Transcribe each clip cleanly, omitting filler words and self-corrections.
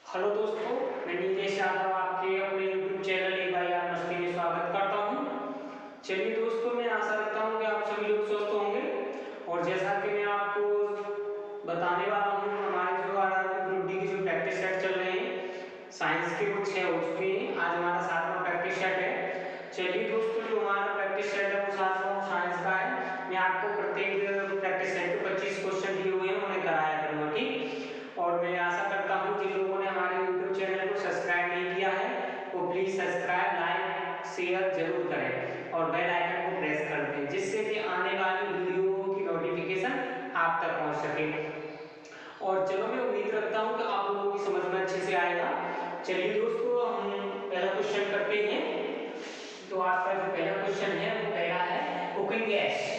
Hello दोस्तों, मैं नीलेश यादव आपके अपने YouTube चैनल एक बार यार मस्ती में स्वागत करता हूँ। चलिए दोस्तों, मैं आशा रखता हूँ कि आप सभी लोग स्वस्थ होंगे। और जैसा कि मैं आपको बताने वाला हूँ, हमारे जो आरआरबी ग्रुप डी के जो प्रैक्टिस सेट चल रहे हैं, साइंस के कुछ 6 हो चुके हैं। आज हमारा 7वां प्रैक्टिस सेट है। चलिए दोस्तों, जो हमारा प्रैक्टिस सेट है वो 7वां साइंस का है। मैं आपको प्रत्येक प्रैक्टिस सेट के 25 क्वेश्चन दिए हुए हैं, उन्हें कराया करूँगा, ठीक। और मैं आशा करता हूँ जिन लोगों ने हमारे YouTube चैनल को सब्सक्राइब नहीं किया है वो प्लीज़ सब्सक्राइब, लाइक, शेयर जरूर करें और बेल आइकन को प्रेस कर दें, जिससे कि आने वाली वीडियो की नोटिफिकेशन आप तक पहुँच सके। और चलो, मैं उम्मीद रखता हूँ कि आप लोगों की समझ में अच्छे से आएगा। चलिए दोस्तों, हम पहला क्वेश्चन करते हैं। तो आपका जो पहला क्वेश्चन है वो पहला है कुकिंग गैस।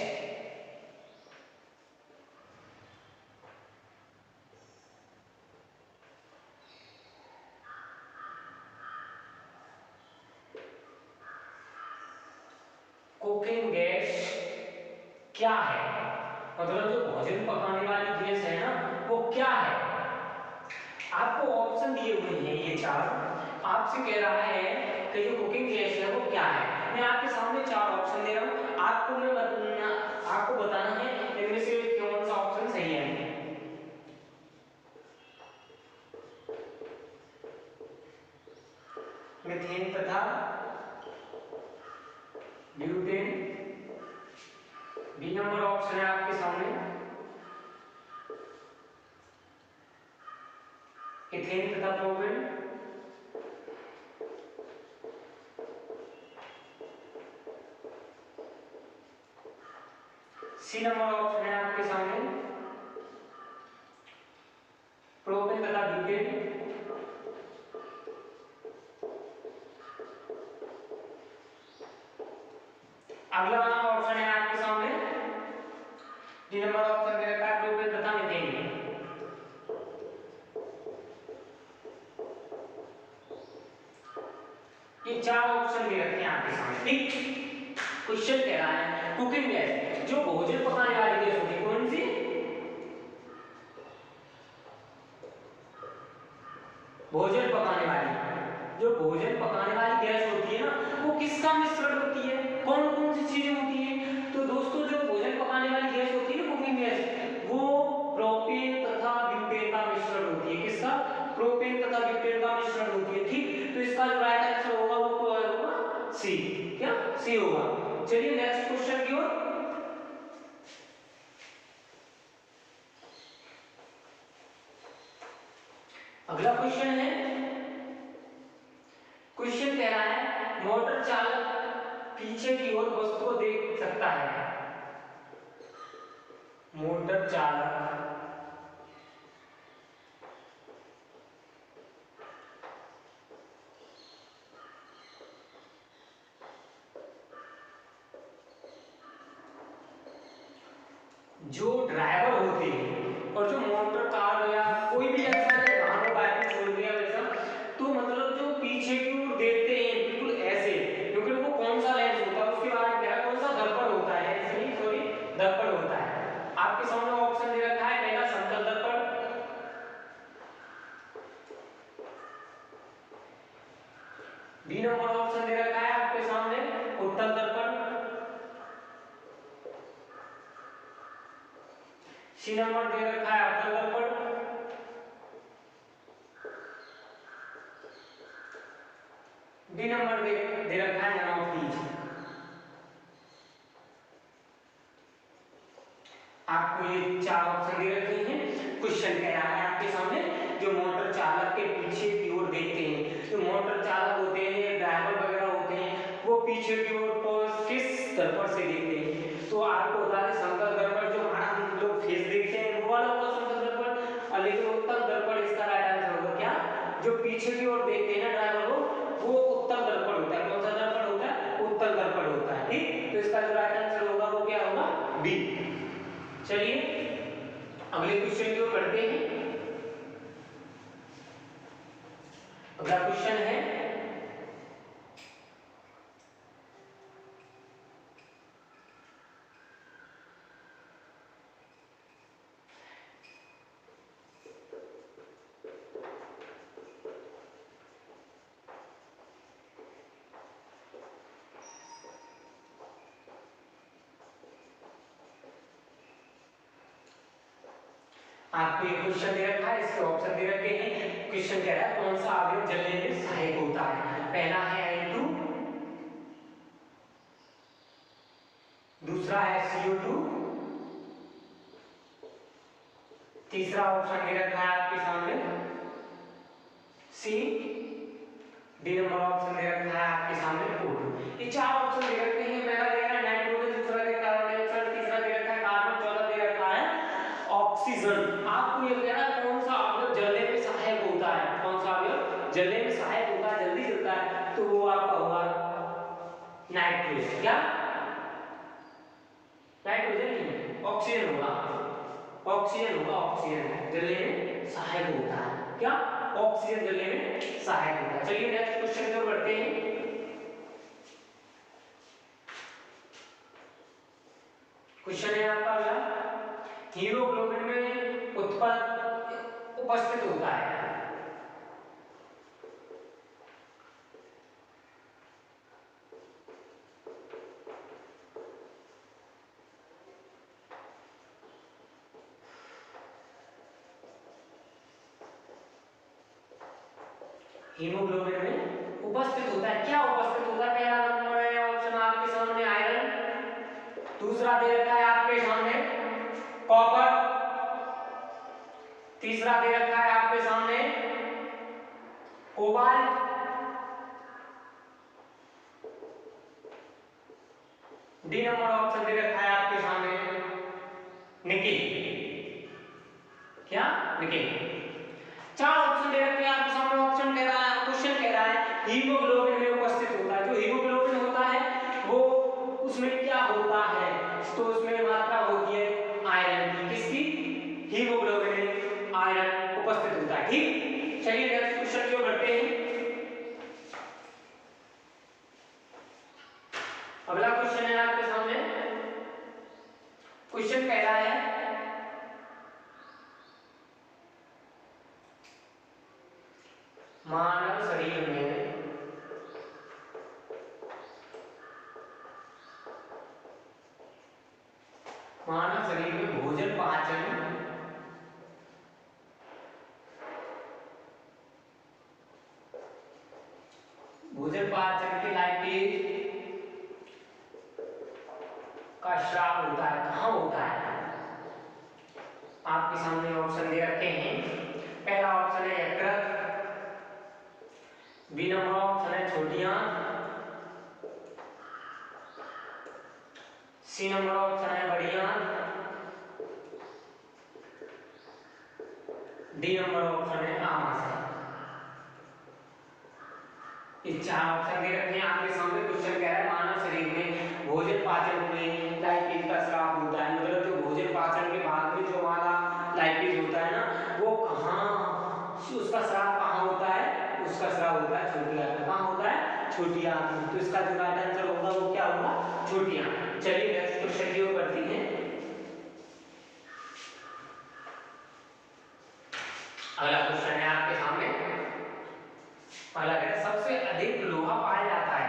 कुकिंग गैस क्या है? मतलब जो भोजन पकाने वाली गैस है ना, वो क्या है? आपको ऑप्शन दिए हुए हैं ये 4। आपसे कह रहा है कि जो कुकिंग गैस है वो क्या है। मैं आपके सामने 4 ऑप्शन दे रहा हूँ, आपको बताना है इनमें से कौन सा ऑप्शन सही है। मीथेन तथा ब्यूटेन, बी नंबर ऑप्शन है आपके सामने। इथेन तथा प्रोपेन, सी नंबर ऑप्शन है आपके सामने प्रोपेन तथा ब्यूटेन। अगला ऑप्शन है आपके सामने डी नंबर ऑप्शन दे रखा है प्रोपेन तथा मीथेन। ये 4 ऑप्शन दे रखे हैं आपके सामने, ठीक। क्वेश्चन कह रहा है कुकिंग गैस, जो भोजन पकाने वाली गैस होती है, कौन सी? भोजन पकाने वाली। जो भोजन पकाने वाली गैस होती है ना, वो किसका मिश्रण होती है? कौन कौन सी चीजें होती है? तो दोस्तों, जो भोजन पकाने वाली गैस होती है ना, कुकिंग गैस, वो प्रोपेन तथा ब्यूटेन का मिश्रण होती है। किसका? प्रोपेन तथा ब्यूटेन का मिश्रण होती है, ठीक। तो इसका जो राइट आंसर होगा वो होगा सी। क्या? सी होगा। चलिए नेक्स्ट क्वेश्चन की ओर। अगला क्वेश्चन है, क्वेश्चन कह रहा है मोटर चालक पीछे की ओर वस्तु को देख सकता है। मोटर चालक जो ड्राइवर होते हैं और जो मोटर कार या कोई भी ऐसा वाहन को बाइक छोड़ दिया वैसा, तो मतलब जो पीछे की ओर देखते हैं बिल्कुल ऐसे, क्योंकि वो कौन सा लेंस होता है उसके बारे में कह रहा है, कौन सा दर्पण होता है, ऐसे नहीं सॉरी दर्पण होता है। आपके सामने ऑप्शन दे रखा है, पहला समतल दर्पण, बी नंबर ऑप्शन दे रखा है आपके सामने उत्तल दर्पण, सी नंबर दे रखा है अवतल दर्पण, डी नंबर दे रखा है नन ऑफ दीज। आपको ये 4 ऑप्शन दे रखे हैं। क्वेश्चन कह रहा है आपके सामने जो मोटर चालक के पीछे की ओर देखते हैं, जो मोटर चालक होते हैं, ड्राइवर वगैरह होते हैं, वो पीछे की ओर को किस दर्पण से देखते हैं? तो आपको बता दें, समतल दर्पण जो हमारा हम लोग फेस देखते हैं वो वाला होगा समतल दर्पण, और लेकिन उत्तल दर्पण इसका राइट आंसर होगा। क्या? जो पीछे की ओर देखते हैं ना ड्राइवर को, वो उत्तल दर्पण होता है। कौन सा दर्पण होता है? उत्तल दर्पण होता है, ठीक। तो इसका जो राइट आंसर होगा वो क्या होगा? बी। चलिए अगले क्वेश्चन की ओर बढ़ते हैं। अगला क्वेश्चन है, आपको ये क्वेश्चन दे रखा है, इसके ऑप्शन दे रखे हैं। क्वेश्चन कह रहा है कौन सा अवयव जलने में सहायक होता है। पहला है N2, दूसरा है CO2, तीसरा ऑप्शन दे रखा है आपके सामने C, डी नंबर ऑप्शन दे रखा है आपके सामने O2। ये चार ऑप्शन दे रखे हैं। पहला दे रखा है नाइट्रोजन, दूसरा दे रखा है कार्बन डाइऑक्साइड, तीसरा दे रखा है कार्बन, चौथा दे रखा है ऑक्सीजन। आपको ये कहना है कौन सा अवयव जलने में सहायक होता है, कौन सा अवयव जलने में सहायक होता है, जल्दी जलता है, तो वो आपका होगा नाइट्रोजन। क्या नाइट्रोजन नहीं, ऑक्सीजन होगा, ऑक्सीजन होगा, ऑक्सीजन जलने में सहायक होता है। क्या ऑक्सीजन जलने में सहायक होता है। चलिए नेक्स्ट क्वेश्चन की ओर बढ़ते हैं। क्वेश्चन है आपका अगला, हीमोग्लोबिन में उपस्थित होता है। हीमोग्लोबिन में उपस्थित होता है, क्या उपस्थित होता है? पहला नंबर है ऑप्शन आपके सामने आयरन, दूसरा दे रखा है आपके सामने कॉपर, तीसरा दे रखा है आपके सामने कोबाल्ट, डी नंबर ऑप्शन दे रखा है आपके सामने निकेल। क्या निकेल। चार ऑप्शन दे रखे हैं आपके सामने। ऑप्शन कह रहा है, क्वेश्चन कह रहा है हीमोग्लोबिन में उपस्थित होता है। जो हीमोग्लोबिन होता है वो उसमें क्या होता है, तो उसमें मात्रा होती है आयरन की। किसकी? हीमोग्लोबिन में आयरन उपस्थित होता है। ठीक, चलिए नेक्स्ट क्वेश्चन की ओर बढ़ते हैं। अगला क्वेश्चन है आपके सामने। क्वेश्चन कह रहा है मानव शरीर में भोजन पाचन के लाइपेज का स्राव होता है, कहाँ होता है? आपके सामने ऑप्शन दे रखे हैं। पहला ऑप्शन है यकृत, बी नंबर ऑप्शन है छोटी आंत, सी नंबर ऑप्शन है बड़ी आंत, डी नंबर ऑप्शन है आमाशय। ये चार ऑप्शन दे रखे हैं आपके सामने। क्वेश्चन कह रहा है मानव शरीर में भोजन पाचन में लाइपेज का स्राव होता है। मतलब जो भोजन पाचन के बाद में जो हमारा लाइपेज होता है ना, वो कहाँ, उसका स्राव कहाँ होता है? उसका स्राव होता है छोटी आंत में। कहाँ होता है? छोटी आंत में। तो इसका जो राइट आंसर होगा वो क्या होगा? छोटी आंत। चलिए नेक्स्ट क्वेश्चन की ओर बढ़ते हैं। अगला क्वेश्चन है आपके सामने। पहला है सबसे अधिक लोहा पाया जाता है।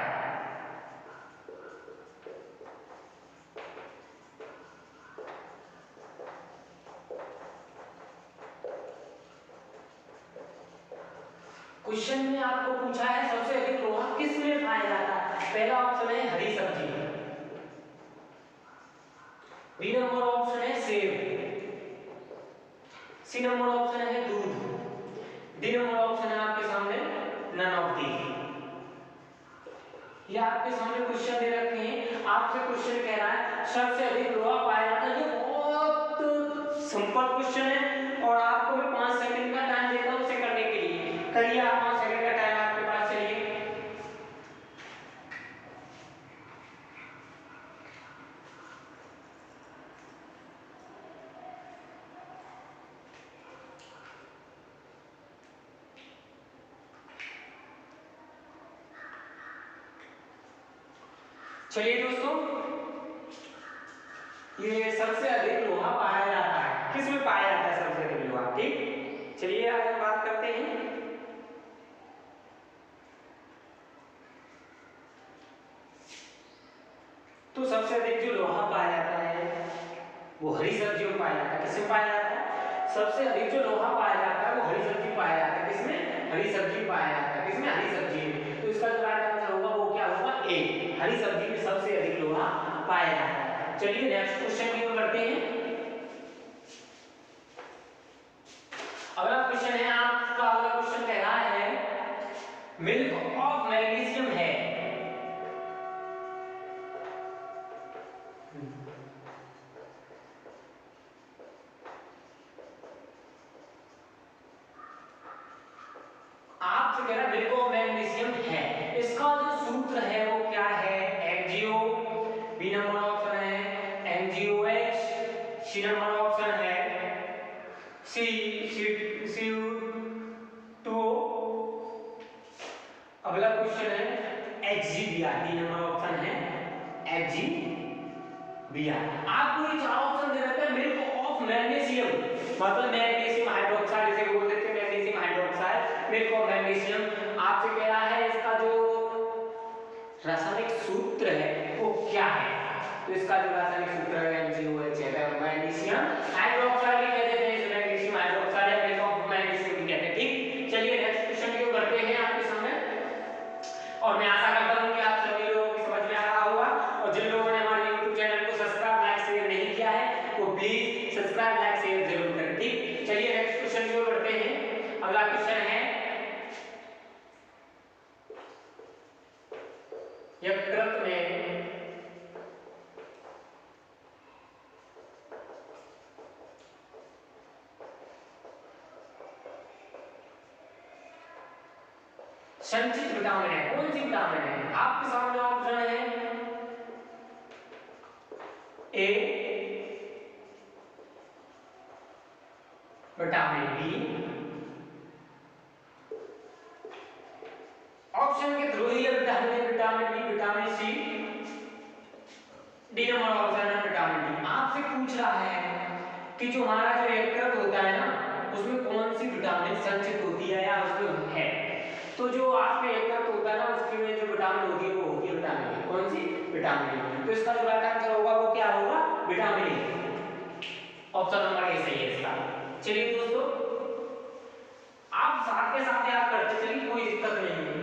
क्वेश्चन में आपको पूछा है सबसे अधिक लोहा किस में पाया जाता है। पहला ऑप्शन है हरी सब्जी, बी नंबर ऑप्शन है सेब, सी नंबर ऑप्शन है दूध, डी नंबर ऑप्शन है आपके सामने नन ऑफ दीज। ये आपके सामने क्वेश्चन दे रखे हैं। आपसे क्वेश्चन कह रहा है सबसे अधिक लोहा पाया जाता है। ये बहुत सिंपल क्वेश्चन है और आपको मैं 5 सेकंड का टाइम देता हूं उसे करने के लिए। करिए आप, 5 सेकंड का टाइम आपके पास। चलिए चलिए दोस्तों, ये सबसे अधिक लोहा पाया जाता है, किस में पाया जाता है सबसे अधिक लोहा? ठीक, चलिए आज हम बात करते हैं तो सबसे अधिक जो लोहा पाया जाता है वो हरी सब्जियों में पाया जाता है। किसमें पाया जाता है? सबसे अधिक जो लोहा पाया जाता है वो हरी सब्जी पाया जाता है। किसमें? हरी सब्जी पाया जाता है। किसमें? हरी सब्जी में। तो इसका जो राइट आंसर होगा वो क्या होगा? ए, हरी सब्जी में सबसे अधिक लोहा पाया जाता है। चलिए नेक्स्ट क्वेश्चन की ओर बढ़ते हैं। अगला क्वेश्चन है आपका, अगला क्वेश्चन कह रहा है मिल्क ऑफ मैग्नीशियम है। आपसे कह रहा है मिल्क ऑफ मैग्नीशियम है, इसका जो सूत्र है वो क्या है? MgO, बी नंबर ऑप्शन है MgOH, सी नंबर ऑप्शन है CU2। अगला क्वेश्चन है HgBr, डी नंबर ऑप्शन है HgBr। आपको ये चार ऑप्शन दे रखे हैं मिल्क ऑफ मैग्नीशियम, मतलब मैग्नीशियम हाइड्रोक्साइड इसे बोल देते हैं, magnesium hydroxide, milk of magnesium. आपसे कह रहा है इसका जो रासायनिक सूत्र है वो क्या है? तो इसका जो रासायनिक सूत्र है MgOH है, मैग्नीशियम हाइड्रोक्साइड ही कहते हैं, इस मैग्नीशियम हाइड्रोक्साइड या मिल्क ऑफ मैग्नीशियम भी कहते हैं। ठीक, चलिए नेक्स्ट क्वेश्चन की ओर बढ़ते हैं आपके सामने। और मैं आशा करता हूं कि आप सभी लोगों को समझ में आ रहा होगा, और जिन लोगों ने हमारे YouTube चैनल को सब्सक्राइब लाइक शेयर नहीं किया है वो प्लीज सब्सक्राइब लाइक शेयर जरूर करें। ठीक, चलिए नेक्स्ट क्वेश्चन की ओर बढ़ते हैं। अगला क्वेश्चन है यकृत में संचित विटामिन है, कौन सी विटामिन है? आपके सामने ऑप्शन है ए विटामिन बी, ऑप्शन के थ्रू ही vitamin A, vitamin B, vitamin C, D number option है विटामिन डी। आपसे पूछ रहा है कि जो हमारा जो यकृत होता है ना उसमें कौन सी विटामिन संचित होती है या उसमें है। तो जो आपके यकृत होता है ना उसकी में जो विटामिन होती है वो होती है विटामिन ए। कौन सी? Vitamin A. तो इसका जो राइट आंसर होगा वो क्या होगा? Vitamin A. Option number A सही है इसका। चलिए दोस्तों, आप साथ के साथ याद करते चलिए, कोई दिक्कत नहीं है,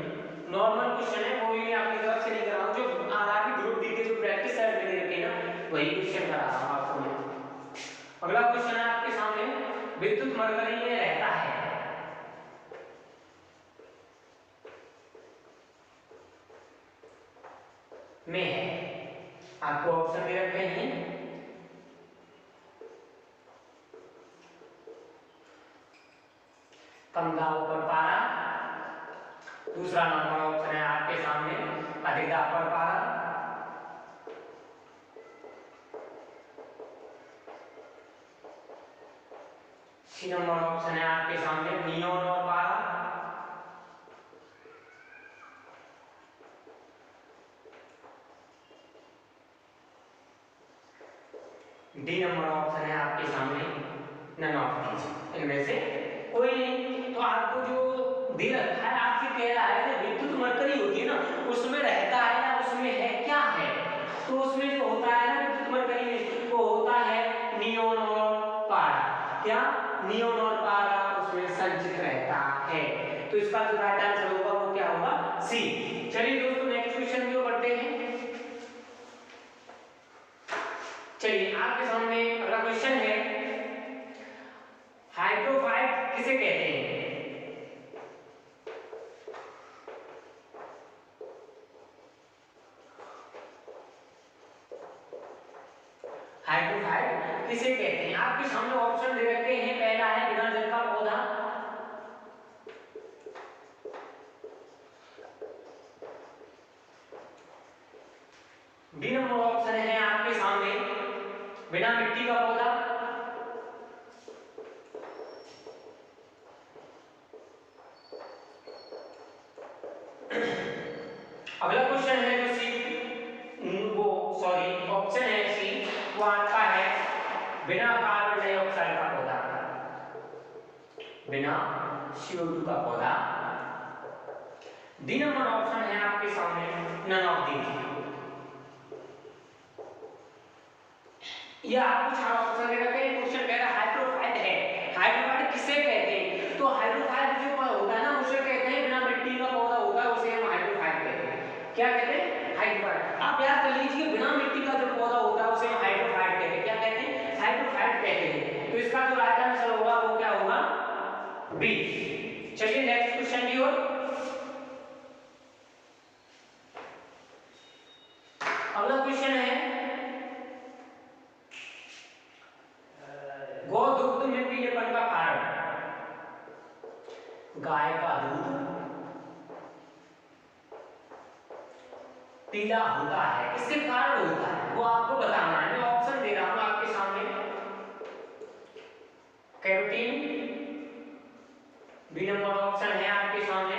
नॉर्मल क्वेश्चन है, कोई भी आपकी तरफ से नहीं कर रहा हूं। जो आरआरबी ग्रुप डी के जो प्रैक्टिस सेट में दे रखे ना वही क्वेश्चन करा रहा हूं आपको मैं। अगला क्वेश्चन है आपके सामने, विद्युत मरकरी में रहता है में है, आपको ऑप्शन दे रखे हैं कम दाब पर पारा, दूसरा नंबर ऑप्शन है आपके सामने अधिक दाब पर पारा, सी नंबर ऑप्शन है आपके सामने नियोन और पारा, डी नंबर ऑप्शन है आपके सामने नन ऑफ दीज। इनमें से कोई नहीं। तो आपको जो दे रखा है आपसे कह रहा है कि विद्युत मरकरी होती है ना उसमें रहता है या उसमें है, क्या है? तो उसमें जो होता है ना विद्युत मरकरी में वो होता है नियोन और पारा। क्या? नियोन और पारा उसमें संचित रहता है। तो इसका जो राइट आंसर होगा वो क्या होगा? सी। चलिए दोस्तों नेक्स्ट क्वेश्चन की ओर बढ़ते हैं। चलिए आपके सामने अगला क्वेश्चन है हाइड्रोफाइट किसे कहते हैं? हाइड्रोफाइट किसे कहते हैं? आपके सामने ऑप्शन दे रखे हैं, पहला है बिना जल का पौधा, डी नंबर ऑप्शन है आपके सामने बिना मिट्टी का पौधा, अगला क्वेश्चन है जो सी वो सॉरी ऑप्शन है सी वो आपका है बिना कार्बन डाइऑक्साइड का पौधा, बिना CO2 का पौधा, डी नंबर ऑप्शन है आपके सामने नन ऑफ दीज। ये आपको चार ऑप्शन दे रखे हैं, क्वेश्चन कह रहा है हाइड्रोफाइट है, बी। चलिए नेक्स्ट क्वेश्चन की ओर। अगला क्वेश्चन है गौ दुग्ध में पीलेपन का कारण। गाय का दूध पीला होता है, किसके कारण होता है वो आपको बताना है। मैं ऑप्शन दे रहा हूं आपके सामने। कैरोटीन, बी नंबर ऑप्शन है आपके सामने।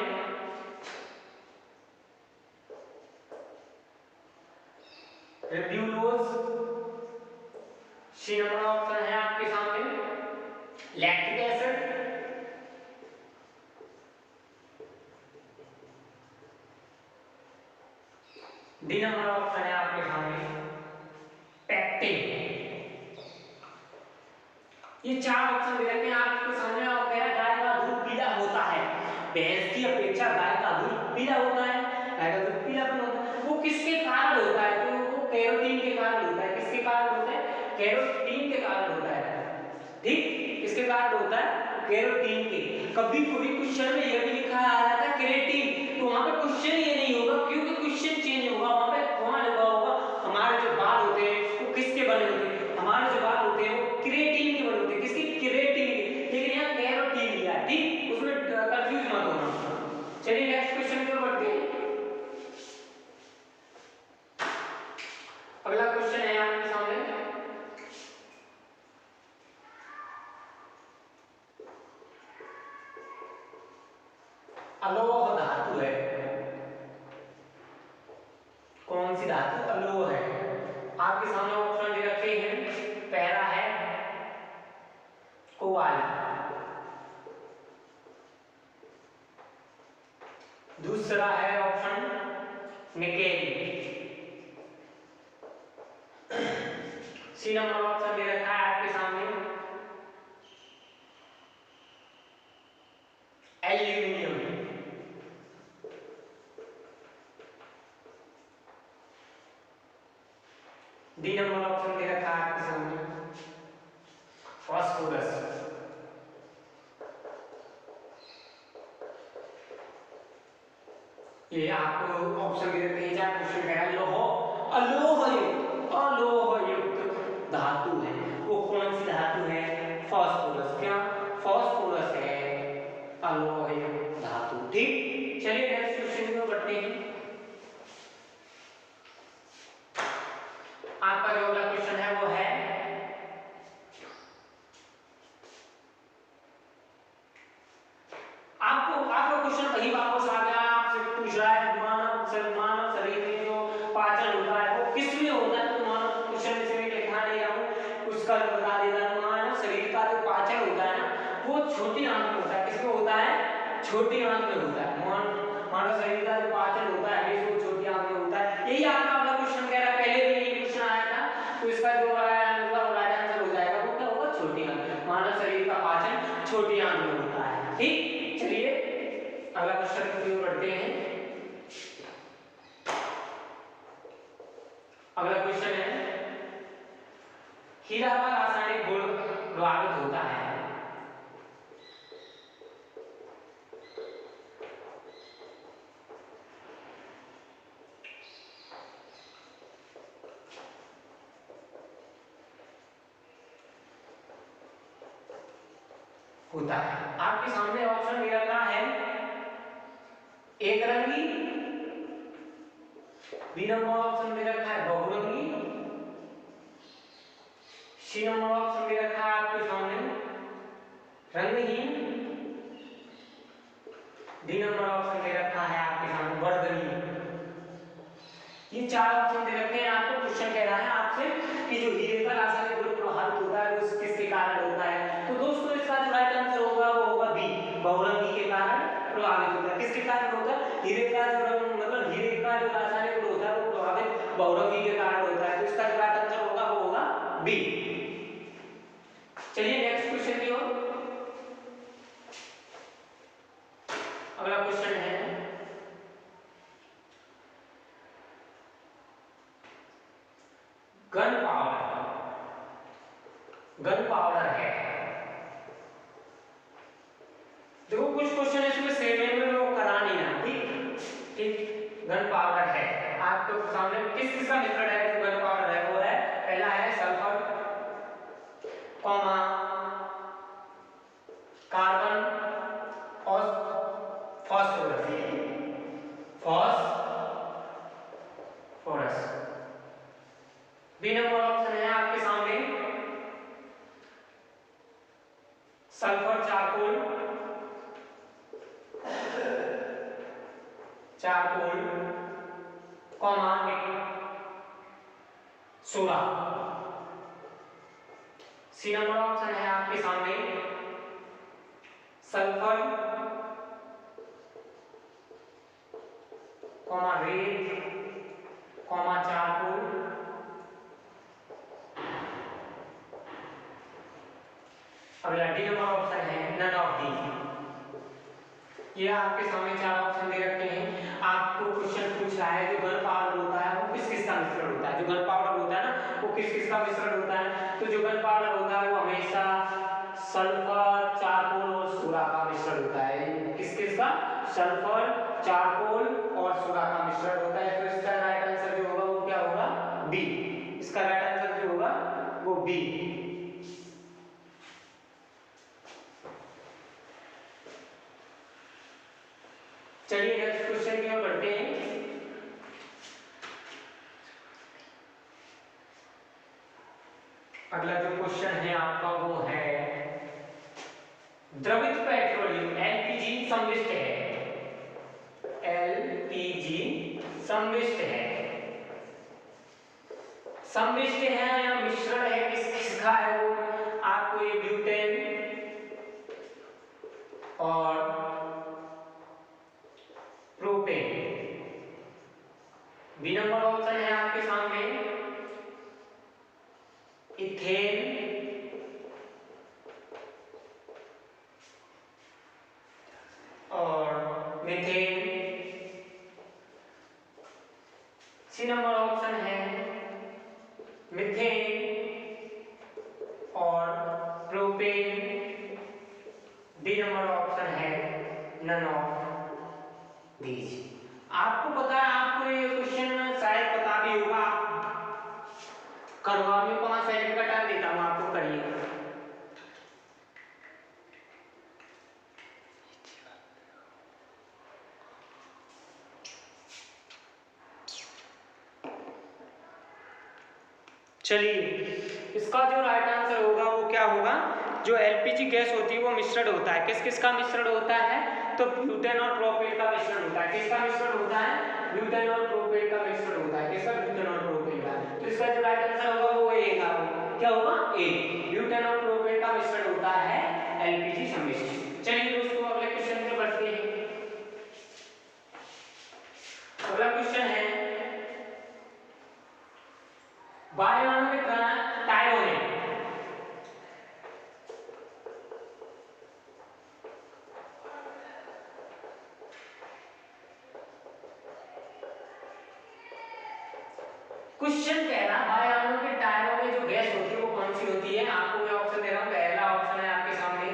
रेड्यूलोज, सी नंबर ऑप्शन है आपके सामने। Lactic acid, D number option है आपके सामने पैक्टिन। ये चार ऑप्शन दे रखे हैं आपके सामने और कह रहा है गाय का दूध पीला होता है। भैंस की अपेक्षा गाय का दूध पीला होता है, गाय का दूध पीलापन होता है। वो किसके कारण होता है? तो वो कैरोटीन के कारण होता है। किसके कारण होता है? कैरोटीन के कारण होता है। ठीक, किसके कारण होता है? कैरोटीन के। कभी कोई क्वेश्चन में ये भी लिखा आ जाता है क्रिएटिन, तो वहां पे क्वेश्चन ये नहीं होगा क्योंकि क्वेश्चन चेंज होगा। वहां पे वहां लिखा होगा हमारे जो बाल होते हैं वो किसके बने होते हैं? हमारे जो बाल होते हैं वो क्रिएटिन के बने होते हैं। किसकी? क्रिएटिन के। लेकिन यहाँ कैरोटीन लिया है, ठीक, उसमें कंफ्यूज मत होना। चलिए नेक्स्ट क्वेश्चन की ओर बढ़ते हैं। अगला क्वेश्चन है आपके सामने। अलोह धातु है, कौन सी धातु अलोह है? आपके सामने ऑप्शन दे रखे हैं। पहला है कोबाल्ट, दूसरा है option nickel, C number option दे रखा है आपके सामने एल्यूमिनियम, डी नंबर ऑप्शन दे रखा है आपके सामने फास्फोरस। ये आपको ऑप्शन दे देते हैं। चार क्वेश्चन है अलोहयुक्त धातु है, वो कौन सी धातु है? फास्फोरस। क्या? फास्फोरस है अलोहयुक्त धातु। ठीक, चलिए नेक्स्ट क्वेश्चन में बढ़ते हैं। आपका जो अगला क्वेश्चन है वो है आपको क्वेश्चन वही वापस आ गया, आपसे पूछ रहा है मानव शरीर में जो पाचन होता है वो किस में होता है? तो मानव क्वेश्चन में से मैं लिखा नहीं रहा हूं, उसका बता देता हूं। मानव शरीर का जो पाचन होता है ना वो छोटी आंत में होता है। किसमें होता है? छोटी आंत में होता है। मानव शरीर का जो पाचन होता है वो छोटी आंत में होता है। यही आपका अगला क्वेश्चन कह रहा है, पहले भी यही क्वेश्चन आया था, तो इसका जो मतलब राइट आंसर हो जाएगा वो क्या होगा? छोटी आंत। मानव शरीर का पाचन छोटी आंत में होता है। ठीक, चलिए अगला क्वेश्चन की ओर बढ़ते हैं। अगला क्वेश्चन है हीरा का रासायनिक गुण प्रभावित होता है। होता है आपके सामने ऑप्शन दे रखा है एक रंगी, बी नंबर ऑप्शन दे रखा है बहुरंगी, सी नंबर ऑप्शन दे रखा है आपके सामने रंगहीन, डी नंबर ऑप्शन दे रखा है आपके सामने वर्णहीन। ये चार ऑप्शन दे रखे हैं आपको। क्वेश्चन कह रहा है आपसे कि जो हीरे का रासायनिक गुण प्रभावित होता है वो किसके कारण होता है? तो दोस्तों इसका जो राइट आंसर होगा वो होगा बी, बहुरंगी के कारण प्रभावित होता है। किसके कारण होता है? हीरे का जो रंग मतलब हीरे का जो रासायनिक गुण होता है वो प्रभावित बहुरंगी के कारण होता है। तो इसका जो राइट आंसर होगा वो होगा बी। चलिए नेक्स्ट क्वेश्चन की ओर। अगला क्वेश्चन है गन पाउडर है देखो कुछ क्वेश्चन इसमें सेम है, मैं वो करा नहीं रहा, ठीक ठीक। गन पाउडर है आपके सामने, किस किस का मिश्रण है जो गन पाउडर है, वो है पहला है सल्फर, कॉमा कार्बन और phosphorus, phosphorus. B number option है आपके सामने sulphur charcoal, charcoal comma soda. C number option है आपके सामने सल्फर कॉमा रेत कॉमा चारकोल। अगला डी नंबर ऑप्शन है नन ऑफ दीज। ये आपके सामने चार ऑप्शन दे रखे हैं, आपको क्वेश्चन पूछ रहा है जो गन पाउडर होता है वो किस किस का मिश्रण होता है, जो गन पाउडर होता है ना वो किस किस का मिश्रण होता है। तो जो गन पाउडर होता है वो हमेशा सल्फर चारकोल और सोडा का मिश्रण होता है। किस किस का? सल्फर चारकोल और सोडा का मिश्रण होता है। तो इसका राइट आंसर जो होगा वो क्या होगा? बी। इसका राइट आंसर जो होगा वो बी। चलिए नेक्स्ट क्वेश्चन की ओर बढ़ते हैं। अगला जो क्वेश्चन है आपका वो है द्रवित पेट्रोलियम एलपीजी सम्मिश्र है, एलपीजी सम्मिश्र है, सम्मिश्र है या मिश्रण है, किस किसका है वो आपको ये ब्यूटेन और प्रोपेन। बी नंबर ऑप्शन है आपके सामने इथेन और मीथेन। सी नंबर ऑप्शन है मीथेन और प्रोपेन। डी नंबर ऑप्शन है नन ऑफ दीज। आपको पता है, आपको ये क्वेश्चन शायद पता भी होगा, करवा में 5 सेकंड का टाइम देता हूं आपको, करिए। चलिए इसका जो राइट आंसर होगा वो क्या होगा? जो एलपीजी गैस होती है वो मिश्रण होता है, किस किस का मिश्रण होता है? तो ब्यूटेन और प्रोपेन का मिश्रण होता है। किसका मिश्रण होता है? ब्यूटेन और प्रोपेन का मिश्रण होता है। किसका? ब्यूटेन और प्रोपेन का। तो इसका जो राइट आंसर होगा वो ए का। क्या होगा? ए। ब्यूटेन और प्रोपेन का मिश्रण होता है एलपीजी सम्मिश्र। चलिए दोस्तों अगले क्वेश्चन पे बढ़ते हैं। अगला क्वेश्चन है बायोआणविक टायरोनेट क्वेश्चन कह रहा बायोआणु के टायरों में जो गैस होती है वो कौन सी होती है? आपको मैं ऑप्शन दे रहा हूं। पहला ऑप्शन है आपके सामने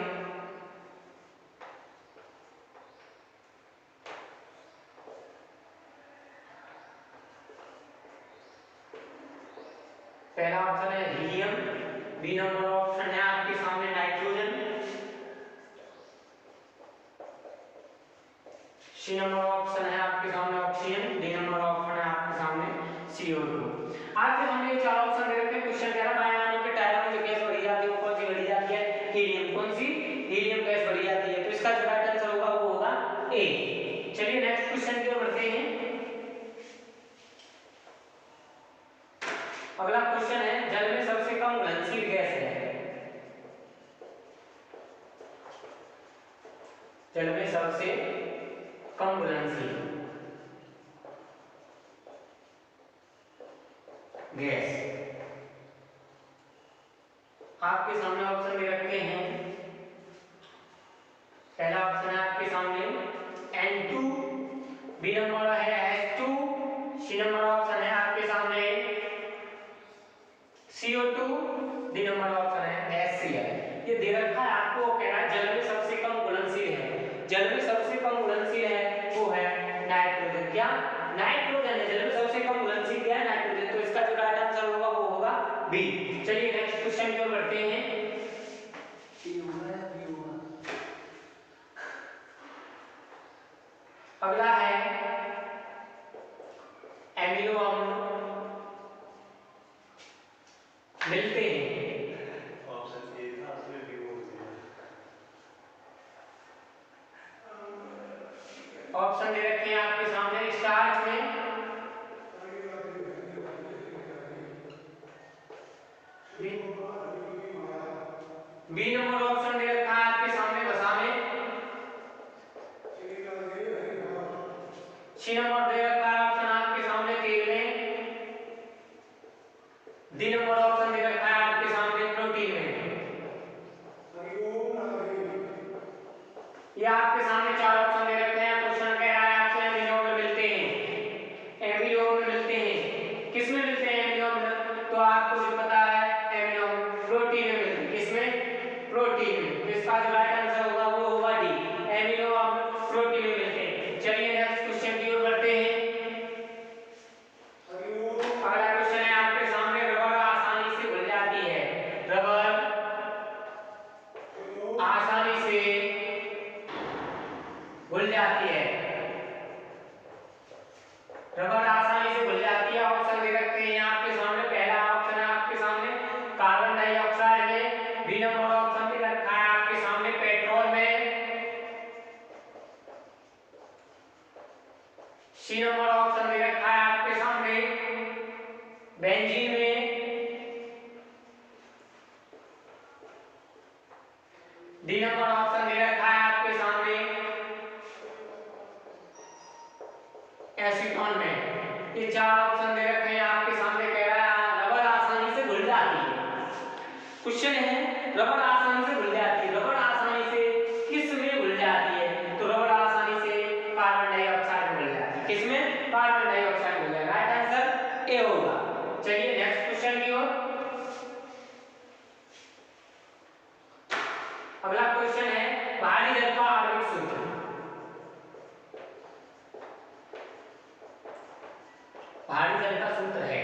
पहला ऑप्शन है हीलियम। बी नंबर ऑप्शन है आपके सामने नाइट्रोजन। सी नंबर ऑप्शन है आपके सामने ऑक्सीजन। डी नंबर ऑप्शन है आपके सामने CO2। आपके सामने ये चार ऑप्शन दे रखे हैं। क्वेश्चन कह रहा है बायोआणु के टायरों में जो गैस भरी जाती है वो कौन सी भरी जाती है? हीलियम। कौन सी? हीलियम गैस भरी जाती है। तो इसका जो राइट आंसर होगा वो होगा ए। चलिए नेक्स्ट क्वेश्चन की ओर बढ़ते हैं। अगला क्वेश्चन है जल में सबसे कम घुलनशील गैस है, जल में सबसे कम घुलनशील गैस। आपके सामने ऑप्शन दे रखे हैं। पहला ऑप्शन है आपके सामने N2। बी नंबर है H2। सी नंबर ऑप्शन है आपके सामने CO2। डी नंबर ऑप्शन है HCl। ये दे रखा है आपको, कह रहा है जल में सबसे कम घुलनशील है। ऑप्शन दे रखे हैं आपके सामने स्टार्च में, बी नंबर ऑप्शन दे रखा है आपके सामने वसा में, सी नंबर दे रखा है ऑप्शन आपके सामने तेल में, डी नंबर ऑप्शन दे रखा है आपके सामने प्रोटीन में। ये आपके सामने चार ऑप्शन दे रखे हैं। क्वेश्चन कह रहा है आपसे एमिनो में मिलते हैं, एमिनो में मिलते हैं, किस में मिलते हैं एमिनो में? तो आपको भी पता है एमिनो प्रोटीन में मिलते हैं, किसमें? प्रोटीन में। तो इसका जो राइट आंसर होगा वो होगा डी, एमिनो प्रोटीन में मिलते हैं। चलिए नेक्स्ट क्वेश्चन की ओर बढ़ते हैं। अगला क्वेश्चन है आपके सामने, रबर आसानी से घुल जाती है, रबर आसानी से घुल जाती है, रबर आसानी से घुल जाती है। ऑप्शन दे रखते हैं आपके सामने। पहला ऑप्शन है आपके सामने कार्बन डाइऑक्साइड में, बी नंबर ऑप्शन दे रखा है आपके सामने पेट्रोल में, सी नंबर ऑप्शन दे रखा है आपके सामने बेंजीन में, डी नंबर ऑप्शन दे रखा है आपके सामने एसीटोन में। ये चार ऑप्शन दे रखे हैं आपके सामने। कह रहा है रबर आसानी से घुल जाती है। क्वेश्चन है रबर आसानी से घुल जाती है, रबर आसानी से किस में घुल जाती है? तो रबर आसानी से कार्बन डाइऑक्साइड में घुल जाती है, किस में? कार्बन डाइऑक्साइड में घुल जाएगा। राइट आंसर ए होगा। चलिए नेक्स्ट क्वेश्चन की ओर। अगला क्वेश्चन है भारी जल का आणविक सूत्र। भारी जल का सूत्र है,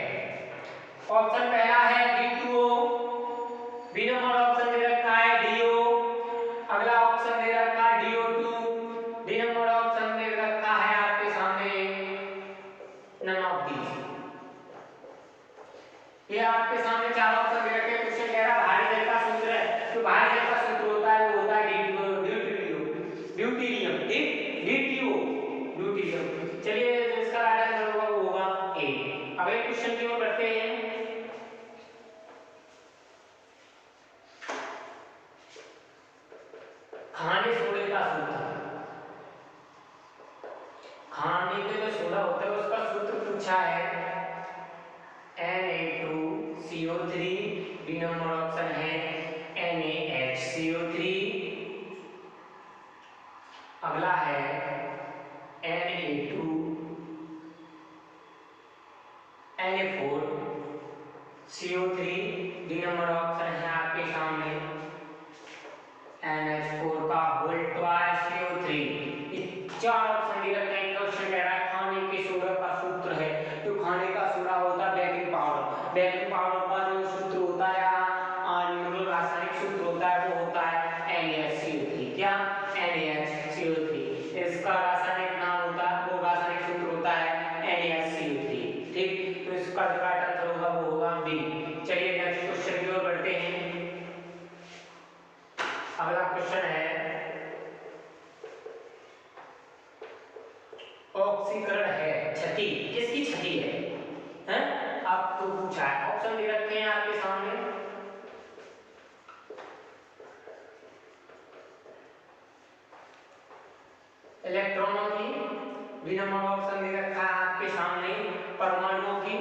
ऑप्शन पहला है D2O, बी नंबर ऑप्शन दे रखा है DO, अगला ऑप्शन दे रखा है DO2, डी नंबर ऑप्शन दे रखा है आपके सामने नन ऑफ दीज। ये आपके सामने चार ऑप्शन दे रखे हैं। क्वेश्चन कह रहा है भारी जल का सूत्र है, तो भारी जल का सूत्र होता है वो होता है ड्यूटीरियम, DTO, ड्यूटीरियम। चलिए इसका राइट आंसर होगा वो होगा ए। अगले क्वेश्चन की ओर बढ़ते हैं। खाने सोडे का सूत्र, खाने के जो सोडा होता है उसका सूत्र पूछा है Na2CO3, बी नंबर ऑप्शन है NaHCO3, अगला है Na4CO3, डी नंबर ऑप्शन है आपके सामने NH4 का होल ट्वाइस CO3। ये चार ऑप्शन दे रखे हैं। क्वेश्चन कह रहा है खाने के सोडा का सूत्र है, तो खाने का सोडा होता है बेकिंग पाउडर, बेकिंग पाउडर का जो सूत्र होता है मतलब रासायनिक सूत्र होता है वो होता है NaHCO3। क्या? NaHCO3। इसका रासायनिक नाम होता है, वो रासायनिक सूत्र होता है NaHCO3। ठीक, तो इसका जो राइट आंसर होगा वो होगा बी। चलिए नेक्स्ट क्वेश्चन की ओर बढ़ते हैं। अगला क्वेश्चन है ऑक्सीकरण है क्षति, किसकी क्षति है? हैं? आपको पूछा है, ऑप्शन दे रखे हैं आपके सामने। इलेक्ट्रॉनों की, बी नंबर ऑप्शन दे रखा है आपके सामने परमाणुओं की,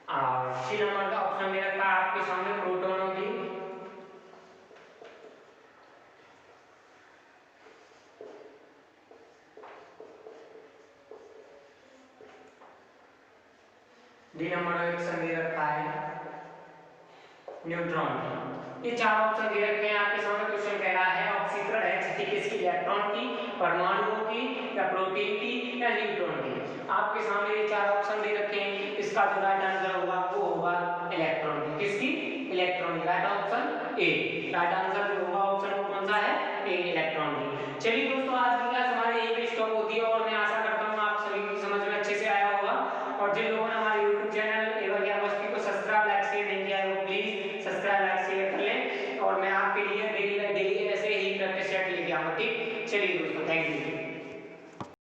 और सी नंबर का ऑप्शन दे रखा है आपके सामने प्रोटॉनों की, डी नंबर ऑप्शन दे रखा है न्यूट्रॉन की। ये चार ऑप्शन दे रखे हैं आपके सामने। क्वेश्चन कह रहा है ऑक्सीकरण है क्षति किसकी? इलेक्ट्रॉन की, परमाणुओं की, या प्रोटीन की, या न्यूट्रॉन की। आपके सामने ये चार ऑप्शन दे रखे हैं। इसका जो राइट आंसर होगा वो होगा इलेक्ट्रॉन की, किसकी? इलेक्ट्रॉन की। Right option A. Right answer जो होगा ऑप्शन कौन सा है? ए, इलेक्ट्रॉन की। चलिए दोस्तों आज की क्लास हमारी यही पे स्टॉप होती है और मैं आशा करता हूँ आप सभी की समझ में अच्छे से आया होगा। और जिन लोगों ने हमारे YouTube चैनल एवं ज्ञान मस्ती को सब्सक्राइब लाइक शेयर नहीं किया है वो प्लीज सब्सक्राइब लाइक शेयर कर लें। और मैं आपके लिए डेली डेली ऐसे ही प्रैक्टिस सेट लेके आऊंगा। ठीक, चलिए दोस्तों, थैंक यू।